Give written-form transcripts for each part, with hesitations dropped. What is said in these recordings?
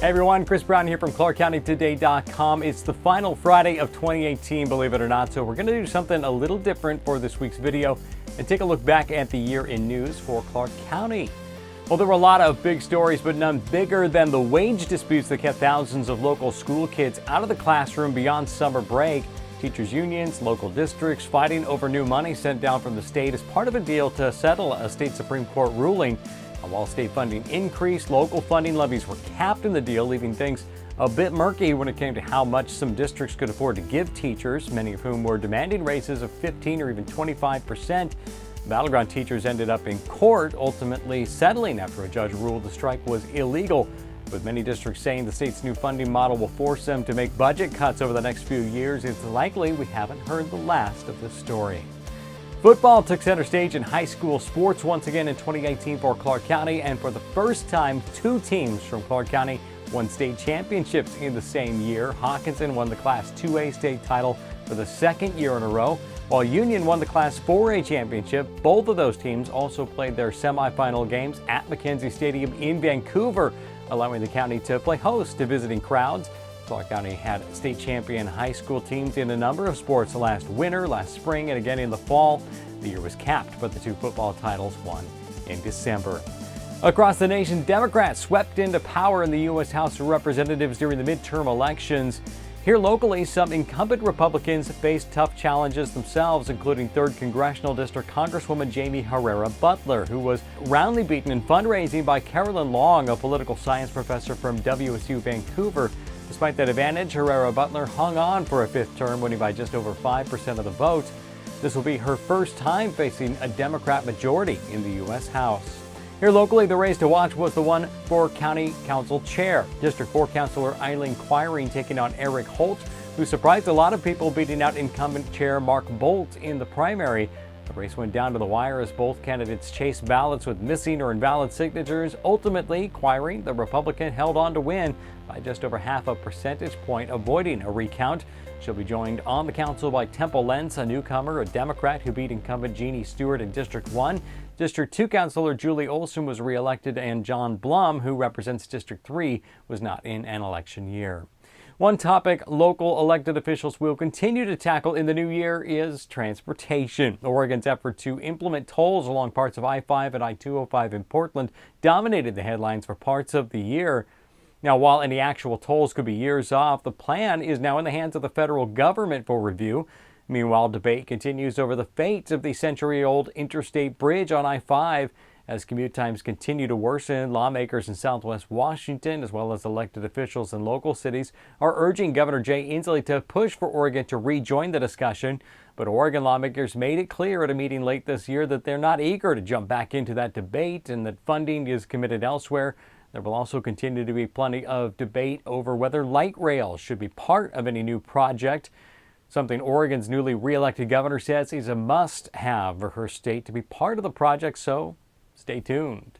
Hey everyone, Chris Brown here from ClarkCountyToday.com. It's the final Friday of 2018, believe it or not, so we're going to do something a little different for this week's video and take a look back at the year in news for Clark County. Well, there were a lot of big stories, but none bigger than the wage disputes that kept thousands of local school kids out of the classroom beyond summer break. Teachers' unions, local districts fighting over new money sent down from the state as part of a deal to settle a state Supreme Court ruling. While state funding increased, local funding levies were capped in the deal, leaving things a bit murky when it came to how much some districts could afford to give teachers, many of whom were demanding raises of 15 or even 25%. Battleground teachers ended up in court, ultimately settling after a judge ruled the strike was illegal, with many districts saying the state's new funding model will force them to make budget cuts over the next few years. It's likely we haven't heard the last of this story. Football took center stage in high school sports once again in 2018 for Clark County, and for the first time, two teams from Clark County won state championships in the same year. Hockinson won the Class 2A state title for the second year in a row, while Union won the Class 4A championship. Both of those teams also played their semifinal games at McKenzie Stadium in Vancouver, allowing the county to play host to visiting crowds. Clark County had state champion high school teams in a number of sports last winter, last spring, and again in the fall. The year was capped, but the two football titles won in December. Across the nation, Democrats swept into power in the U.S. House of Representatives during the midterm elections. Here locally, some incumbent Republicans faced tough challenges themselves, including 3rd Congressional District Congresswoman Jaime Herrera Beutler, who was roundly beaten in fundraising by Carolyn Long, a political science professor from WSU Vancouver. Despite that advantage, Herrera Beutler hung on for a fifth term, winning by just over 5% of the vote. This will be her first time facing a Democrat majority in the U.S. House. Here locally, the race to watch was the one for County Council Chair. District 4 Councilor Eileen Quiring taking on Eric Holt, who surprised a lot of people, beating out incumbent Chair Mark Bolt in the primary. The race went down to the wire as both candidates chased ballots with missing or invalid signatures. Ultimately, Quiring, the Republican, held on to win by just over half a percentage point, avoiding a recount. She'll be joined on the council by Temple Lentz, a newcomer, a Democrat who beat incumbent Jeannie Stewart in District 1. District 2 Councilor Julie Olson was reelected, and John Blum, who represents District 3, was not in an election year. One topic local elected officials will continue to tackle in the new year is transportation. Oregon's effort to implement tolls along parts of I-5 and I-205 in Portland dominated the headlines for parts of the year. Now, while any actual tolls could be years off, the plan is now in the hands of the federal government for review. Meanwhile, debate continues over the fate of the century-old interstate bridge on I-5. As commute times continue to worsen, lawmakers in Southwest Washington, as well as elected officials in local cities, are urging Governor Jay Inslee to push for Oregon to rejoin the discussion. But Oregon lawmakers made it clear at a meeting late this year that they're not eager to jump back into that debate and that funding is committed elsewhere. There will also continue to be plenty of debate over whether light rail should be part of any new project, something Oregon's newly re-elected governor says is a must-have for her state to be part of the project, so stay tuned.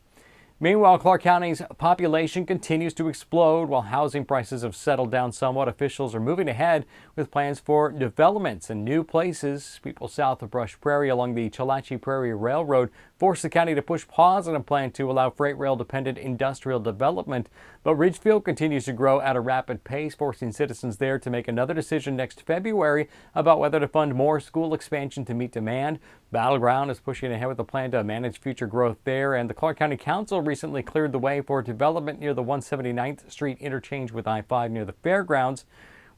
Meanwhile, Clark County's population continues to explode. While housing prices have settled down somewhat, officials are moving ahead with plans for developments and new places. People south of Brush Prairie along the Chalachi Prairie Railroad forced the county to push pause on a plan to allow freight rail-dependent industrial development. But Ridgefield continues to grow at a rapid pace, forcing citizens there to make another decision next February about whether to fund more school expansion to meet demand. Battleground is pushing ahead with a plan to manage future growth there, and the Clark County Council recently cleared the way for development near the 179th Street interchange with I-5 near the fairgrounds.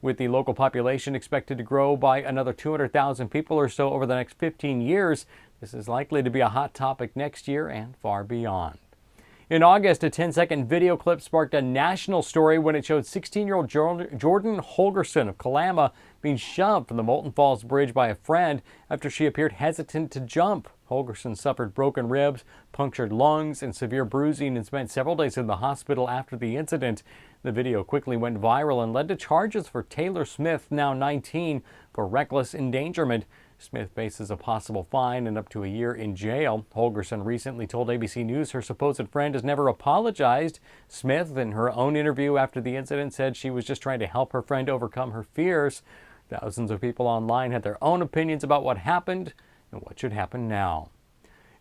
With the local population expected to grow by another 200,000 people or so over the next 15 years, this is likely to be a hot topic next year and far beyond. In August, a 10-second video clip sparked a national story when it showed 16-year-old Jordan Holgerson of Kalama being shoved from the Moulton Falls Bridge by a friend after she appeared hesitant to jump. Holgerson suffered broken ribs, punctured lungs, and severe bruising and spent several days in the hospital after the incident. The video quickly went viral and led to charges for Taylor Smith, now 19, for reckless endangerment. Smith faces a possible fine and up to a year in jail. Holgerson recently told ABC News her supposed friend has never apologized. Smith, in her own interview after the incident, said she was just trying to help her friend overcome her fears. Thousands of people online had their own opinions about what happened and what should happen now.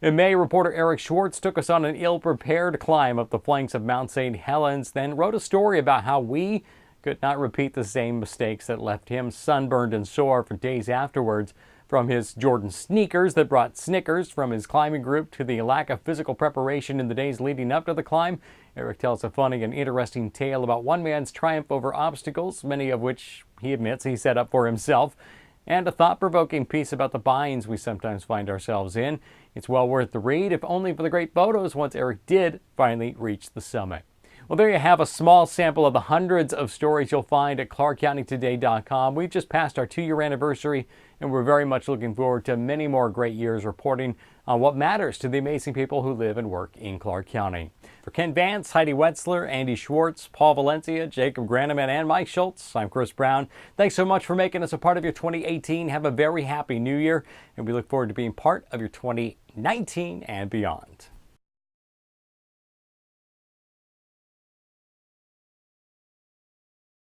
In May, reporter Eric Schwartz took us on an ill-prepared climb up the flanks of Mount St. Helens, then wrote a story about how we could not repeat the same mistakes that left him sunburned and sore for days afterwards. From his Jordan sneakers that brought Snickers from his climbing group to the lack of physical preparation in the days leading up to the climb, Eric tells a funny and interesting tale about one man's triumph over obstacles, many of which he admits he set up for himself, and a thought-provoking piece about the binds we sometimes find ourselves in. It's well worth the read, if only for the great photos once Eric did finally reach the summit. Well, there you have a small sample of the hundreds of stories you'll find at ClarkCountyToday.com. We've just passed our 2-year anniversary, and we're very much looking forward to many more great years reporting on what matters to the amazing people who live and work in Clark County. For Ken Vance, Heidi Wetzler, Andi Schwartz, Paul Valencia, Jacob Graneman, and Mike Schultz, I'm Chris Brown. Thanks so much for making us a part of your 2018. Have a very happy new year, and we look forward to being part of your 2019 and beyond.